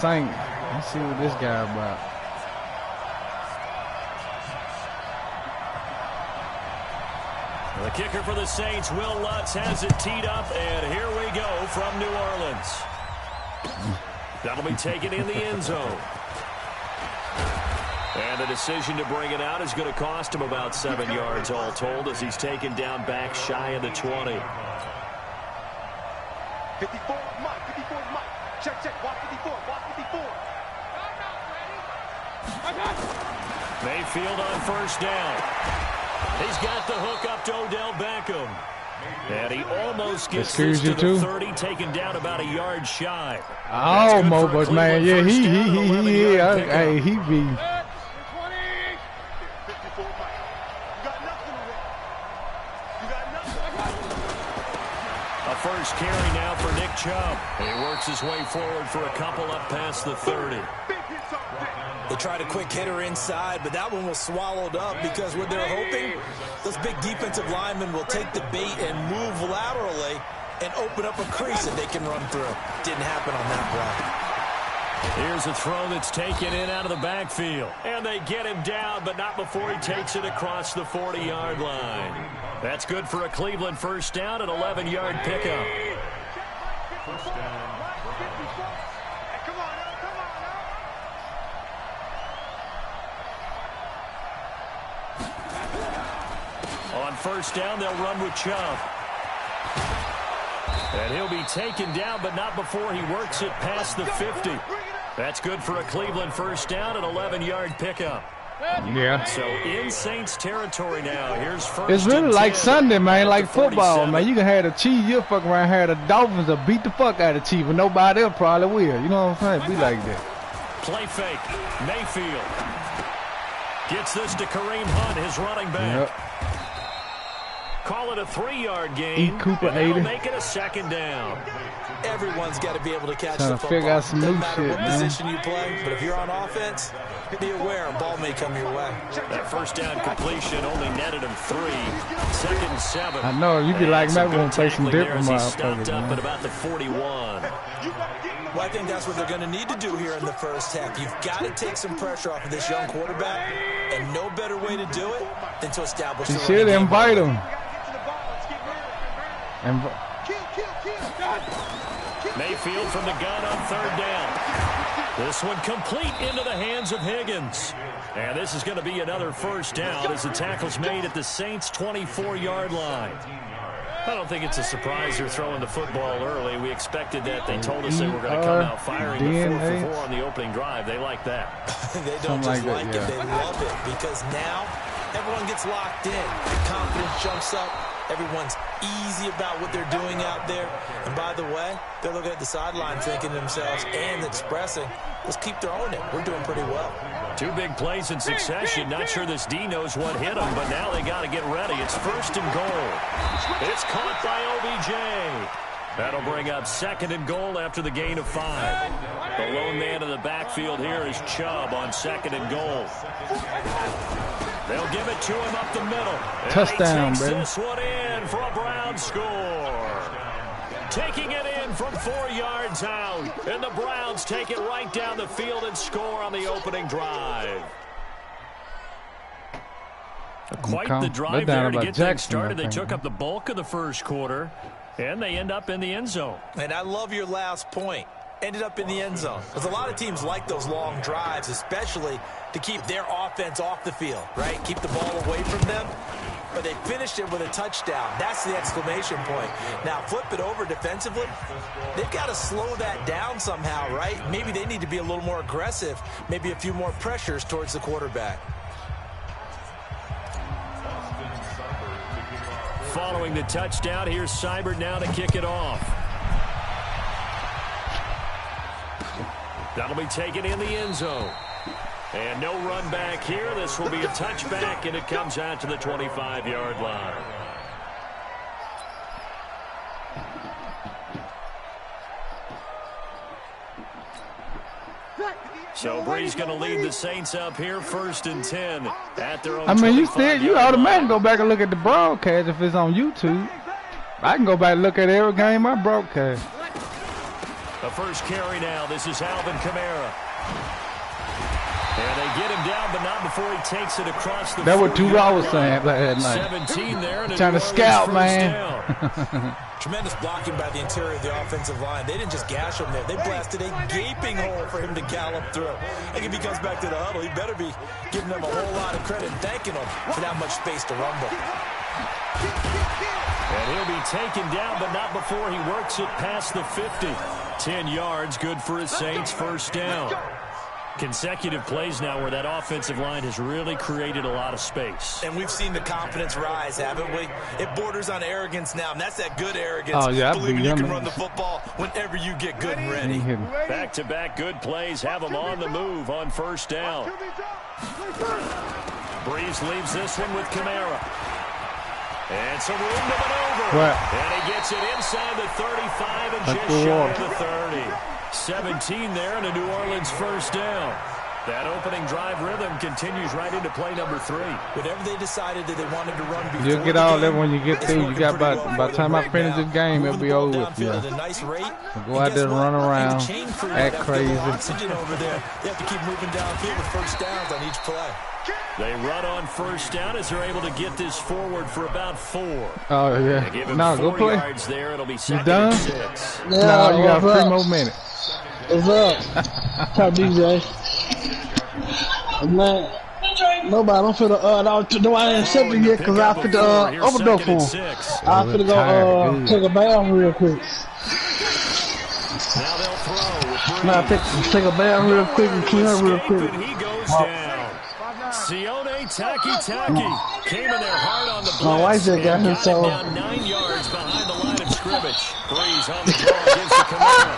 Saint. Let's see what this guy about. The kicker for the Saints, Will Lutz, has it teed up, and here we go from New Orleans. That'll be taken in the end zone. And the decision to bring it out is going to cost him about 7 yards all told as he's taken down back shy of the 20. 54, Mike. 54, Mike. Check, check. Walk 54. Walk 54. Mayfield on first down. He's got the hook up to Odell Beckham. And he almost gets this to the 30, taken down about a yard shy. Almost, but man, yeah, he be. A first carry now for Nick Chubb. He works his way forward for a couple up past the 30. They tried a quick hitter inside, but that one was swallowed up because what they're hoping, those big defensive linemen will take the bait and move laterally and open up a crease that they can run through. Didn't happen on that play. Here's a throw that's taken in out of the backfield. And they get him down, but not before he takes it across the 40-yard line. That's good for a Cleveland first down, an 11-yard pickup. First down. On first down, they'll run with Chubb. And he'll be taken down, but not before he works it past the 50. That's good for a Cleveland first down, an 11-yard pickup. Yeah. So in Saints territory now. Here's first. It's really like Sunday, man, like football, man. You can have the Chiefs, you'll fuck around here. The Dolphins will beat the fuck out of the Chiefs, and nobody else probably will. You know what I'm saying? Be like that. Play fake. Mayfield gets this to Kareem Hunt, his running back. Yep. Call it a 3-yard gain. Cooper and they'll 80. make it a second down. Everyone's got to be able to catch Trying the to football. figure out some Doesn't new matter shit, what man. position you play, but if you're on offense, be aware a ball may come your way. That first down completion only netted him 3. Second and 7. I know, you be like, man, we're going to play some different motherfuckers. He stopped up man. at about the 41. Well, I think that's what they're going to need to do here in the first half. You've got to take some pressure off of this young quarterback, and no better way to do it than to establish You the should running game. invite him. Mayfield from the gun on third down. This one complete into the hands of Higgins. And this is going to be another first down as the tackle's made at the Saints' 24-yard line. I don't think it's a surprise they're throwing the football early. We expected that. They told us they were going to come out firing the 4-for-4 on the opening drive. They like that. They don't just like it, they love it, because now everyone gets locked in. The confidence jumps up. Everyone's easy about what they're doing out there. And by the way, they're looking at the sideline thinking to themselves and expressing, let's keep throwing it. We're doing pretty well. 2 big plays in succession. Not sure this D knows what hit them, but now they got to get ready. It's first and goal. It's caught by OBJ. That'll bring up second and goal after the gain of 5. The lone man in the backfield here is Chubb on second and goal. They'll give it to him up the middle. Touchdown, baby. baby. This one in for a Brown score. Taking it in from 4 yards out. And the Browns take it right down the field and score on the opening drive. Quite the drive there to get things started. They took up the bulk of the first quarter, and they end up in the end zone. And I love your last point. Ended up in the end zone. Because a lot of teams like those long drives, especially to keep their offense off the field, right? Keep the ball away from them. But they finished it with a touchdown. That's the exclamation point. Now, flip it over defensively. They've got to slow that down somehow, right? Maybe they need to be a little more aggressive. Maybe a few more pressures towards the quarterback. Following the touchdown, here's Seibert now to kick it off. That'll be taken in the end zone. And no run back here. This will be a touchback, and it comes out to the 25-yard line. So Bree's going to lead the Saints up here, first and 10 at their own. I mean, you automatically go back and look at the broadcast if it's on YouTube. I can go back and look at every game I broadcast. The first carry now. This is Alvin Kamara. And they get him down, but not before he takes it across the. That's what T-Raw was saying last night. 17 there. Trying to scout, man. Tremendous blocking by the interior of the offensive line. They didn't just gash him there. They blasted a gaping hole for him to gallop through. I think if he comes back to the huddle, he better be giving them a whole lot of credit and thanking them for that much space to rumble. And he'll be taken down, but not before he works it past the 50. 10 yards, good for his Saints, first down. Consecutive plays now where that offensive line has really created a lot of space. And we've seen the confidence rise, haven't we? It borders on arrogance now, and that's that good arrogance. Oh, yeah, believing you can run the football whenever you get good and ready. Back-to-back good plays have them on the move on first down. Breeze leaves this one with Kamara. And some room to maneuver. What? And he gets it inside the 35 and just shy of the 30. 17 there and a New Orleans first down. That opening drive rhythm continues right into play number 3. Whatever they decided that they wanted to run before you'll get all that when you get through. You got by the time I finish this game, it'll be over with. Yeah. Go out there and run around, act crazy. Oxygen over there. They have to keep moving downfield with first downs on each play. They run on first down as they're able to get this forward for about 4. Oh, yeah. No, go play. There. It'll be you done? 6. Yeah, no, you got 3 more minutes. What's up? Top DJ. Man, nobody, I don't feel no, I ain't accept it yet because I fit the overdose for him. I finna go take a bath real quick. Now they'll throw. Now take a bath real quick and clean up real quick. He goes down. Sione Taki came in there hard on the blitz. My wife just got him so. Down 9 yards behind the line of scrimmage. Breeze on the ball, gives to Kamara.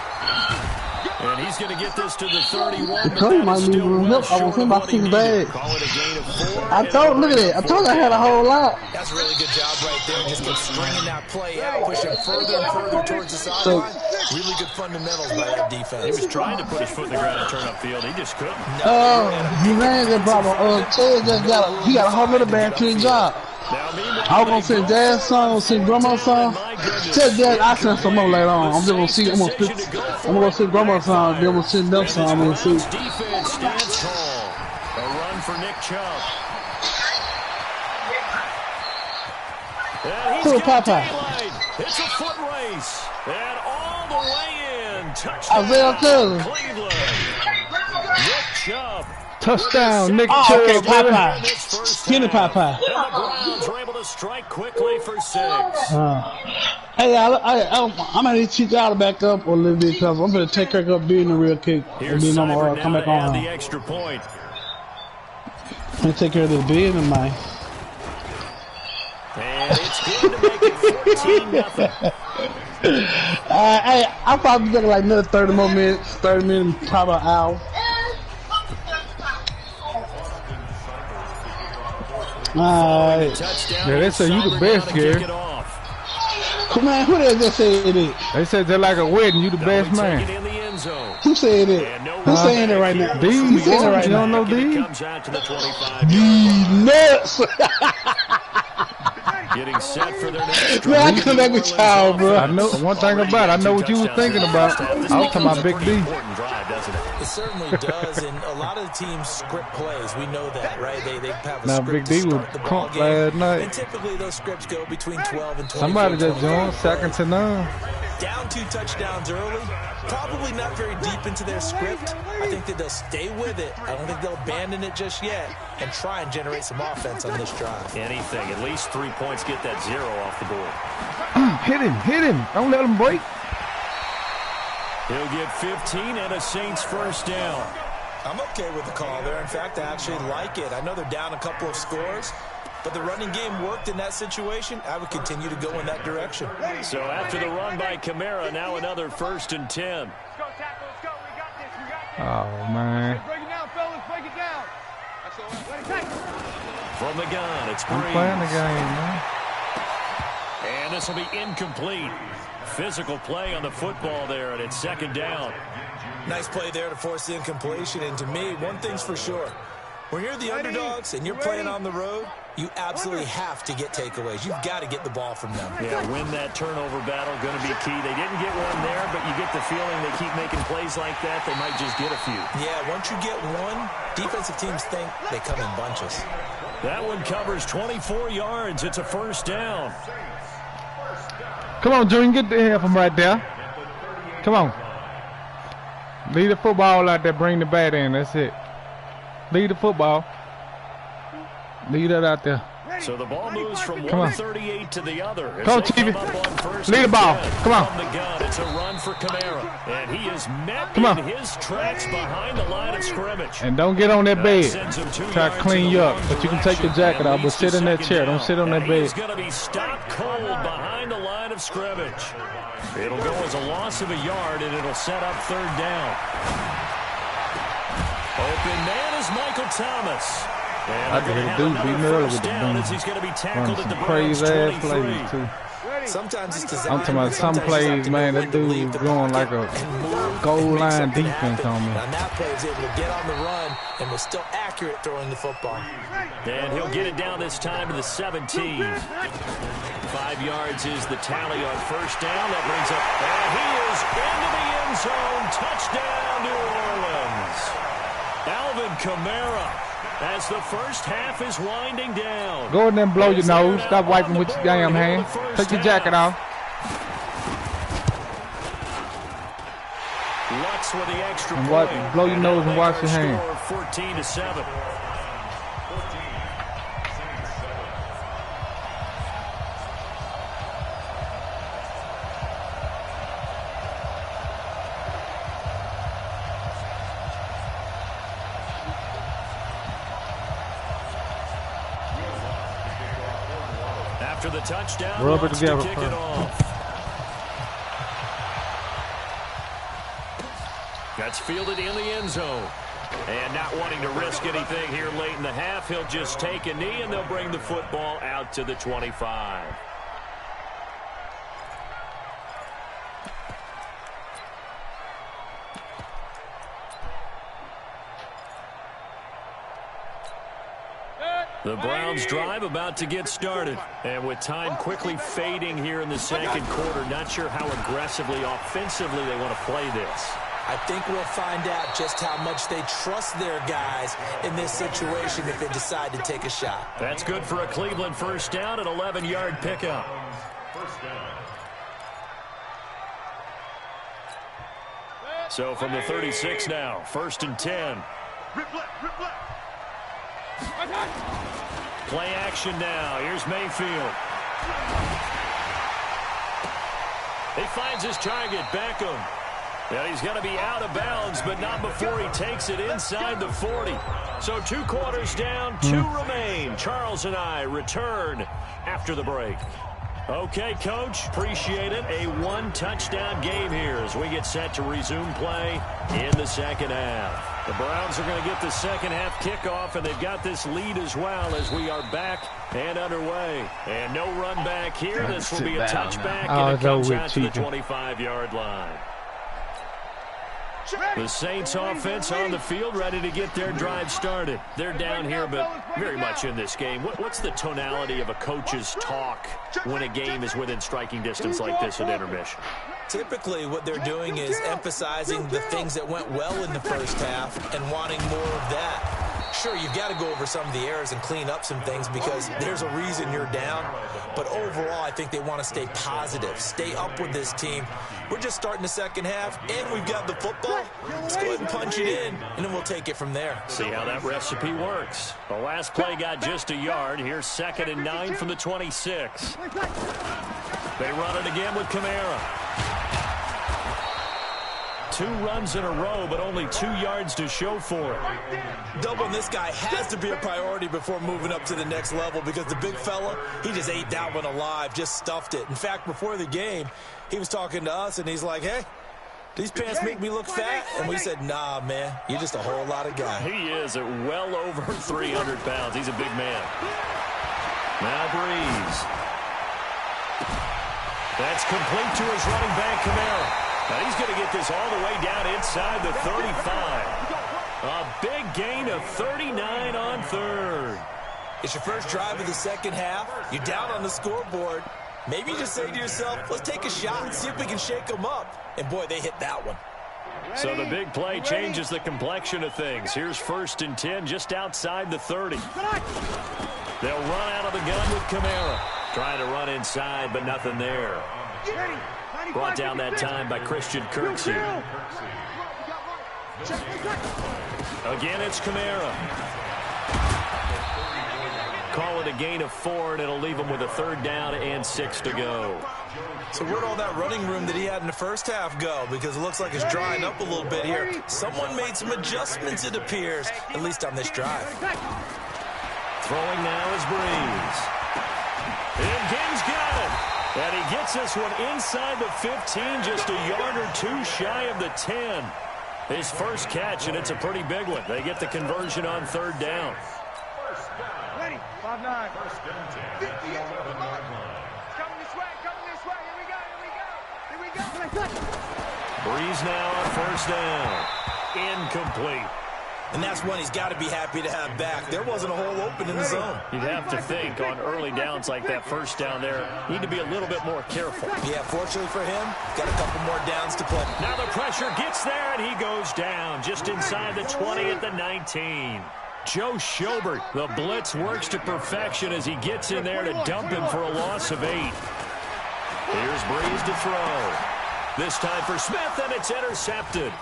And he's going to get this to the 31. The coach might need room help. I want him. I see bad. I told, look at it. I told I had a whole lot. That's a really good job right there. Just keep stringing that play out, pushing further and further towards the sideline. Really good fundamentals by that defense. He was trying to put his foot in the ground and turn upfield. He just couldn't. He ran that problem. Ted just got a whole little bad clean job. I was gonna sing jazz song, sing grandma song. Tell Jazz I sing some more later on. I'm just gonna see. I'm gonna sing grandma song. Then I'm gonna sing them song. I'm gonna see. Defense stands tall. A run for Nick Chubb. And he's got daylight. It's a foot race. And all the way in. Touchdown, Cleveland. Nick Chubb. Touchdown, Nick Chubb. Okay, Popeye. Kenny Popeye. And the Browns were able to strike quickly for 6. Hey, I'm gonna teach y'all to back up a little bit because I'm gonna take care of being a real kick. Here's Cyber come back on the extra point. I'm gonna take care of this business, man. And it's good to make it 14-0. I'll probably get like another 30 more minutes, 30 minutes, probably an hour. Yeah, they say you the best, Gary. Come on, who did they say it is? They said they're like a wedding, you the best man. Who said it? Who's saying it right now? D, who's saying it right now? You don't know D? D nuts. Getting set for their next man, I come back with y'all, bro. I know one thing about it. I know what you was thinking about. I was talking about Big D. It certainly does, and a lot of the teams script plays. We know that, right? They have a now, script Big D to was start the ball pumped game, last night. and typically those scripts go between 12 and 24. Somebody just joined, second to none. Down 2 touchdowns early, probably not very deep into their script. I think that they'll stay with it. I don't think they'll abandon it just yet and try and generate some offense on this drive. Anything, at least 3 points, get that 0 off the board. Hit him. Don't let him break. He'll get 15 and a Saints first down. I'm okay with the call there. In fact, I actually like it. I know they're down a couple of scores, but the running game worked in that situation. I would continue to go in that direction. So after the run by Kamara, now another 1st and 10. Let's go, tackle. Let's go. We got this. We got this. Oh, man. Break it down, fellas. Break it down. That's all right. Let it take. From the gun, it's Breeze. I'm playing the game, man. And this will be incomplete. Physical play on the football there, and it's 2nd down. Nice play there to force the incompletion. And to me, one thing's for sure. When you're the underdogs and you're playing on the road, you absolutely have to get takeaways. You've got to get the ball from them. Yeah, win that turnover battle, going to be key. They didn't get one there, but you get the feeling they keep making plays like that, they might just get a few. Yeah, once you get one, defensive teams think they come in bunches. That one covers 24 yards. It's a first down. Come on, Junior, get the hell from right there. Come on. Leave the football out there, bring the bat in. That's it. Leave the football. Leave that out there. So the ball moves from 138 to the other. Come on, TV. Lead the ball. Come on. From the gun, it's a run for Kamara. And he is met in his tracks behind the line of scrimmage. And don't get on that bed. Try to clean you up. But you can take your jacket off, but sit in that chair. Don't sit on that bed. He's going to be stopped cold behind the line of scrimmage. It'll go as a loss of a yard, and it'll set up third down. Open man is Michael Thomas. I can hear the dude beating early with the boom. He's going to be tackled at the crazy ass plays too. Sometimes it's I'm talking about some plays, man. That dude was going like a goal line defense on me. On that play, he was able to get on the run and was still accurate throwing the football. And he'll get it down this time to the 17. 5 yards is the tally on first down. That brings up, and he is into the end zone. Touchdown, New Orleans. Alvin Kamara, as the first half is winding down. Go in there and blow your nose. Stop wiping with your damn hand. Take your jacket off. Lutz with the extra and point. Blow your nose and wash your hand. 14-7. After the touchdown, rub it together. Kick it off. That's fielded in the end zone. And not wanting to risk anything here late in the half, he'll just take a knee and they'll bring the football out to the 25. The Browns drive about to get started. And with time quickly fading here in the second quarter, not sure how aggressively, offensively they want to play this. I think we'll find out just how much they trust their guys in this situation if they decide to take a shot. That's good for a Cleveland first down, an 11-yard pickup. So from the 36 now, 1st and 10. Play action now. Here's Mayfield. He finds his target, Beckham. Yeah, he's going to be out of bounds, but not before he takes it inside the 40. So 2 quarters down, 2 remain. Charles and I return after the break. Okay, Coach, appreciate it. A 1-touchdown game here as we get set to resume play in the second half. The Browns are going to get the second half kickoff, and they've got this lead as well as we are back and underway. And no run back here. This will be a touchback, and it comes out to the 25-yard line. The Saints offense on the field, ready to get their drive started. They're down here, but very much in this game. What's the tonality of a coach's talk when a game is within striking distance like this at intermission? Typically, what they're doing is emphasizing the things that went well in the first half and wanting more of that. Sure, you've got to go over some of the errors and clean up some things because there's a reason you're down. But overall, I think they want to stay positive, stay up with this team. We're just starting the second half, and we've got the football. Let's go ahead and punch it in, and then we'll take it from there. See how that recipe works. The last play got just a yard. Here's 2nd and 9 from the 26. They run it again with Kamara. 2 runs in a row, but only 2 yards to show for it. Doubling this guy has to be a priority before moving up to the next level because the big fella, he just ate that one alive, just stuffed it. In fact, before the game, he was talking to us, and he's like, hey, these pants make me look fat? And we said, nah, man, you're just a whole lot of guy. He is at well over 300 pounds. He's a big man. Now Breeze. That's complete to his running back, Kamara. Now he's going to get this all the way down inside the 35. A big gain of 39 on third. It's your first drive of the second half. You're down on the scoreboard. Maybe you just say to yourself, let's take a shot and see if we can shake them up. And, boy, they hit that one. So the big play changes the complexion of things. Here's 1st and 10 just outside the 30. They'll run out of the gun with Kamara. Trying to run inside, but nothing there. Brought down that time by Christian Kirksey. Again, it's Kamara. Call it a gain of 4, and it'll leave him with a 3rd down and 6 to go. So where'd all that running room that he had in the first half go? Because it looks like it's drying up a little bit here. Someone made some adjustments, it appears, at least on this drive. Throwing now is Breeze. And Gibbs got it. And he gets this one inside the 15, just a yard or 2 shy of the 10. His first catch, and it's a pretty big one. They get the conversion on 3rd down. Ready, 5-9. First and 10. Coming this way, here we go. Breeze now on 1st down. Incomplete. And that's one he's got to be happy to have back. There wasn't a hole open in the zone. You'd have to think on early downs like that 1st down there, need to be a little bit more careful. Yeah, fortunately for him, got a couple more downs to play. Now the pressure gets there, and he goes down just inside the 20 at the 19. Joe Schobert, the blitz works to perfection as he gets in there to dump him for a loss of 8. Here's Breeze to throw. This time for Smith, and it's intercepted.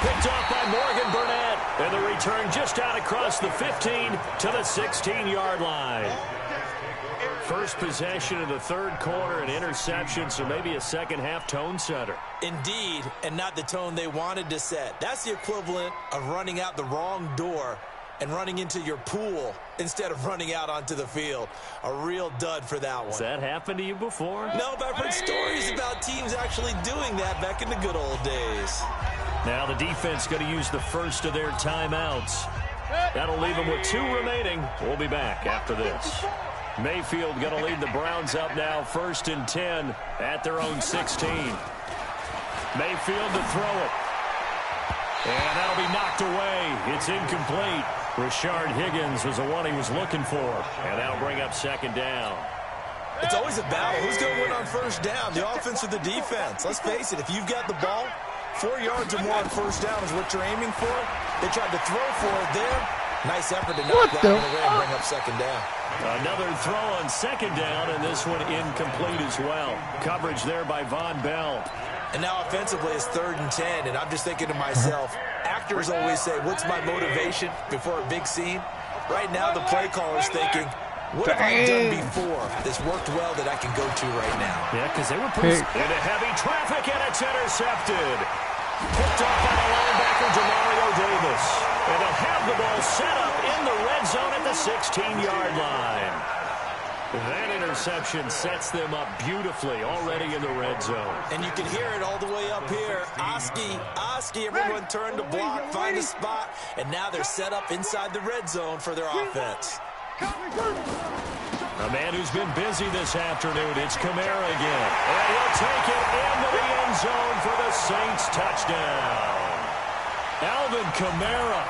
Picked off by Morgan Burnett, and the return just out across the 15 to the 16-yard line. First possession of the 3rd quarter, an interception, so maybe a second-half tone setter. Indeed, and not the tone they wanted to set. That's the equivalent of running out the wrong door and running into your pool instead of running out onto the field. A real dud for that one. Has that happened to you before? No, but I've heard stories about teams actually doing that back in the good old days. Now the defense going to use the first of their timeouts. That'll leave them with 2 remaining. We'll be back after this. Mayfield going to lead the Browns up now, 1st and 10 at their own 16. Mayfield to throw it. And that'll be knocked away. It's incomplete. Rashard Higgins was the one he was looking for. And that'll bring up 2nd down. It's always a battle. Who's going to win on 1st down, the offense or the defense? Let's face it, if you've got the ball, 4 yards or more on 1st down is what you're aiming for. They tried to throw for it there. Nice effort to knock that one away and bring up 2nd down. Another throw on 2nd down, and this one incomplete as well. Coverage there by Von Bell. And now offensively it's 3rd and 10, and I'm just thinking to myself, actors always say, what's my motivation before a big scene? Right now the play caller's thinking, what have I done before that's worked well that I can go to right now? Yeah, because they were pretty into heavy traffic, and it's intercepted. Picked off by the linebacker, Demario Davis. And they'll have the ball set up in the red zone at the 16-yard line. That interception sets them up beautifully already in the red zone. And you can hear it all the way up here. Oski, everyone turned to block, find a spot, and now they're set up inside the red zone for their offense. A man who's been busy this afternoon, it's Kamara again. And he'll take it into the end zone for the Saints touchdown. Alvin Kamara,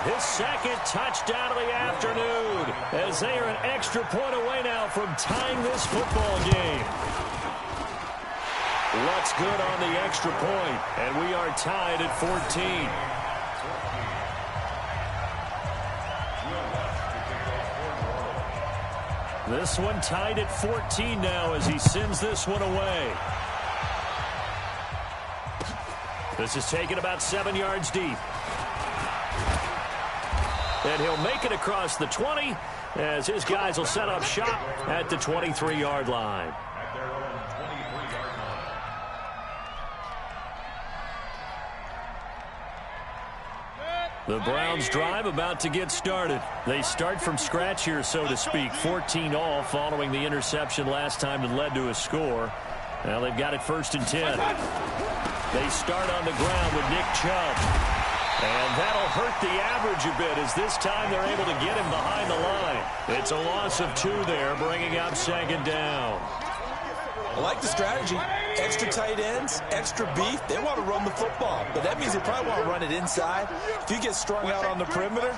his 2nd touchdown of the afternoon, as they are an extra point away now from tying this football game. Looks good on the extra point, and we are tied at 14. This one tied at 14 now as he sends this one away. This is taken about 7 yards deep. And he'll make it across the 20 as his guys will set up shop at the 23-yard line. The Browns drive about to get started. They start from scratch here, so to speak. 14 all following the interception last time that led to a score. Now they've got it 1st and 10. They start on the ground with Nick Chubb. And that'll hurt the average a bit as this time they're able to get him behind the line. It's a loss of 2 there, bringing up 2nd down. I like the strategy. Extra tight ends, extra beef. They want to run the football, but that means they probably want to run it inside. If you get strung out on the perimeter,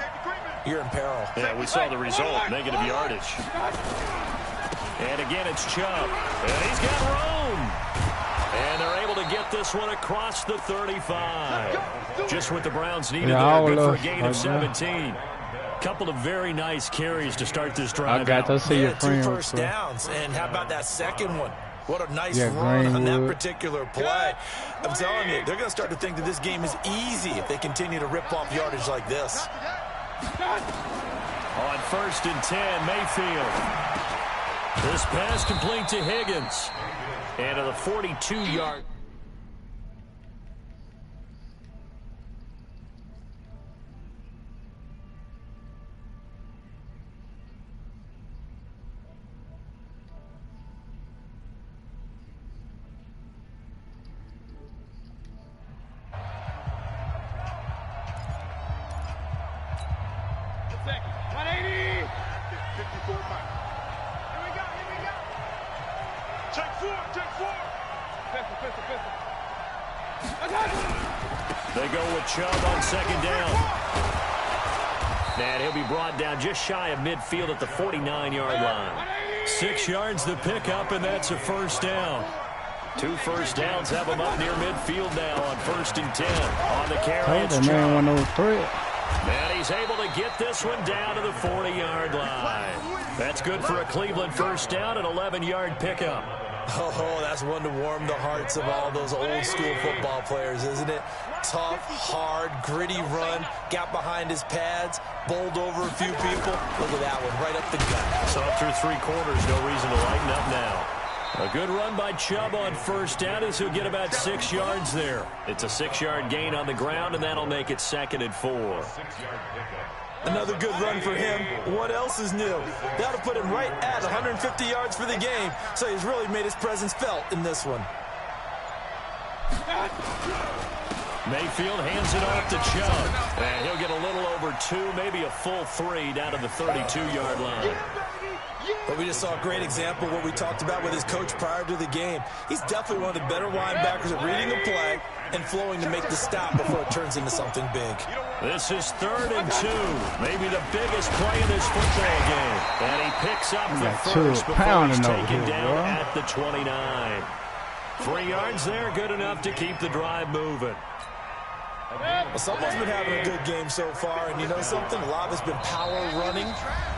you're in peril. Yeah, we saw the result, negative yardage. And again, it's Chubb. And he's got room. And they're able to get this one across the 35. Just what the Browns needed there. Good for a gain of 17. Couple of very nice carries to start this drive. I got to see your 2 first downs. And how about that second one? What a nice run on that particular play. I'm telling you, they're going to start to think that this game is easy if they continue to rip off yardage like this. On 1st and 10, Mayfield. This pass complete to Higgins. And to the 42-yard. They go with Chubb on 2nd down. And he'll be brought down just shy of midfield at the 49-yard line. 6 yards the pickup, and that's a 1st down. 2 first downs have him up near midfield now on 1st and 10. On the carry, it's Chubb. And he's able to get this one down to the 40-yard line. That's good for a Cleveland 1st down, an 11-yard pickup. Oh, that's one to warm the hearts of all those old-school football players, isn't it? Tough, hard, gritty run, got behind his pads, bowled over a few people. Look at that one, right up the gut. So up through 3 quarters, no reason to lighten up now. A good run by Chubb on 1st down as he'll get about 6 yards there. It's a 6-yard gain on the ground, and that'll make it 2nd and 4. Another good run for him. What else is new? That'll put him right at 150 yards for the game, so he's really made his presence felt in this one. Mayfield hands it off to Chubb, and he'll get a little over 2, maybe a full 3 down to the 32-yard line. But we just saw a great example of what we talked about with his coach prior to the game. He's definitely one of the better linebackers at reading the play and flowing to make the stop before it turns into something big. This is 3rd and 2, maybe the biggest play in this football game. And he picks up the first before he's taken down at the 29. 3 yards there, good enough to keep the drive moving. Well, someone's been having a good game so far, and you know something? A lot of it's been power running.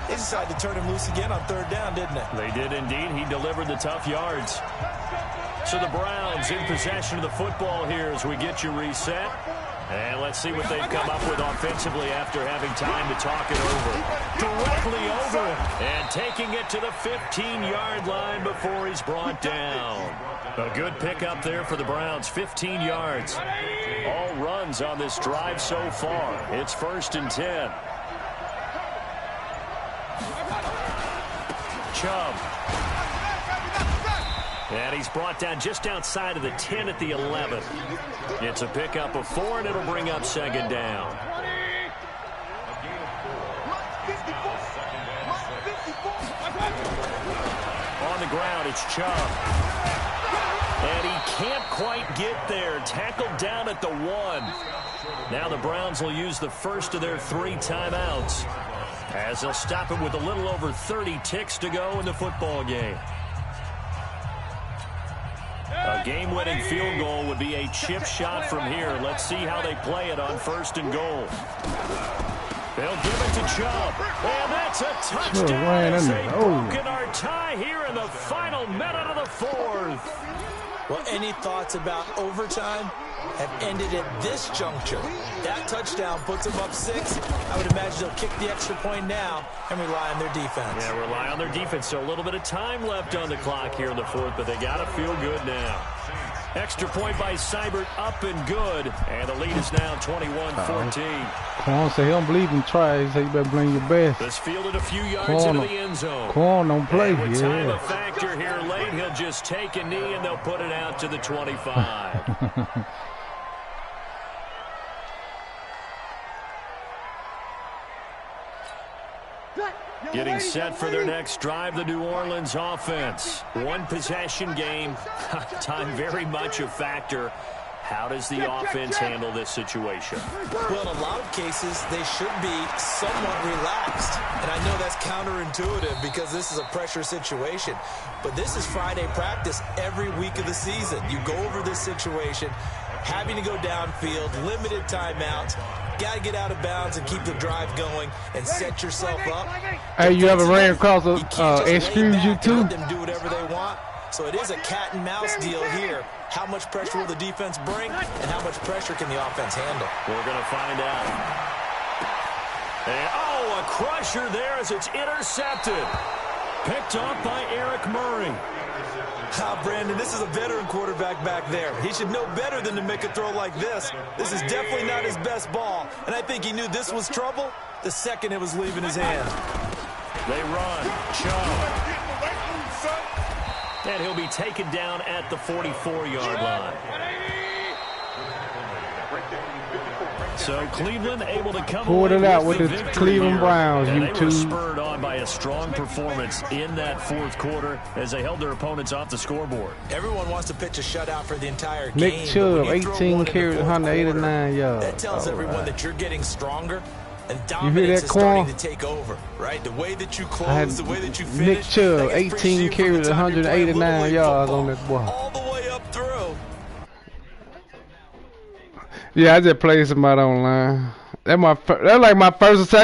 They decided to turn him loose again on 3rd down, didn't they? They did indeed. He delivered the tough yards. So the Browns in possession of the football here as we get you reset. And let's see what they've come up with offensively after having time to talk it over. Directly over it. And taking it to the 15-yard line before he's brought down. A good pickup there for the Browns, 15 yards. All runs on this drive so far. It's 1st and 10. Chubb. And he's brought down just outside of the 10 at the 11. It's a pickup of 4, and it'll bring up 2nd down. On the ground, it's Chubb. And he can't quite get there. Tackled down at the 1. Now the Browns will use the first of their 3 timeouts as they'll stop it with a little over 30 ticks to go in the football game. A game-winning field goal would be a chip shot from here. Let's see how they play it on 1st and goal. They'll give it to Chubb. And that's a touchdown as they've broken our tie here in the final minute of the 4th. Well, any thoughts about overtime have ended at this juncture. That touchdown puts them up 6. I would imagine they'll kick the extra point now and rely on their defense. Yeah, rely on their defense. So a little bit of time left on the clock here in the 4th, but they got to feel good now. Extra point by Seibert, up and good. And the lead is now 21-14. Come on, say he don't believe in tries. So you better bring your best. This fielded a few yards into the end zone. Come on, don't play. And with time a factor here late, he'll just take a knee and they'll put it out to the 25. Getting set for their next drive, the New Orleans offense. One possession game. Time very much a factor. How does the offense handle this situation? Well, in a lot of cases, they should be somewhat relaxed. And I know that's counterintuitive because this is a pressure situation. But this is Friday practice every week of the season. You go over this situation, having to go downfield, limited timeouts. Got to get out of bounds and keep the drive going and set yourself up. Hey, you ever ran across a excuse you too? Let them do whatever they want. So it is a cat and mouse deal here. How much pressure will the defense bring, and how much pressure can the offense handle? We're going to find out. And, a crusher there as it's intercepted. Picked off by Eric Murray. Brandon, this is a veteran quarterback back there. He should know better than to make a throw like this. This is definitely not his best ball, and I think he knew this was trouble the second it was leaving his hand. They run. Cho. And he'll be taken down at the 44-yard line. So Cleveland able to come Pulled it out with the victory Cleveland here. Browns. And they were spurred on by a strong performance in that fourth quarter as they held their opponents off the scoreboard. Everyone wants to pitch a shutout for the entire game. Nick Chubb, 18 carries, 189 yards. That tells everyone that you're getting stronger. And dominance is starting to take over, right? The way that you close, the way that you finish. Nick Chubb, 18 carries, 189 yards on that ball. All the way up through. Yeah, I just played somebody online. That's like my first or second.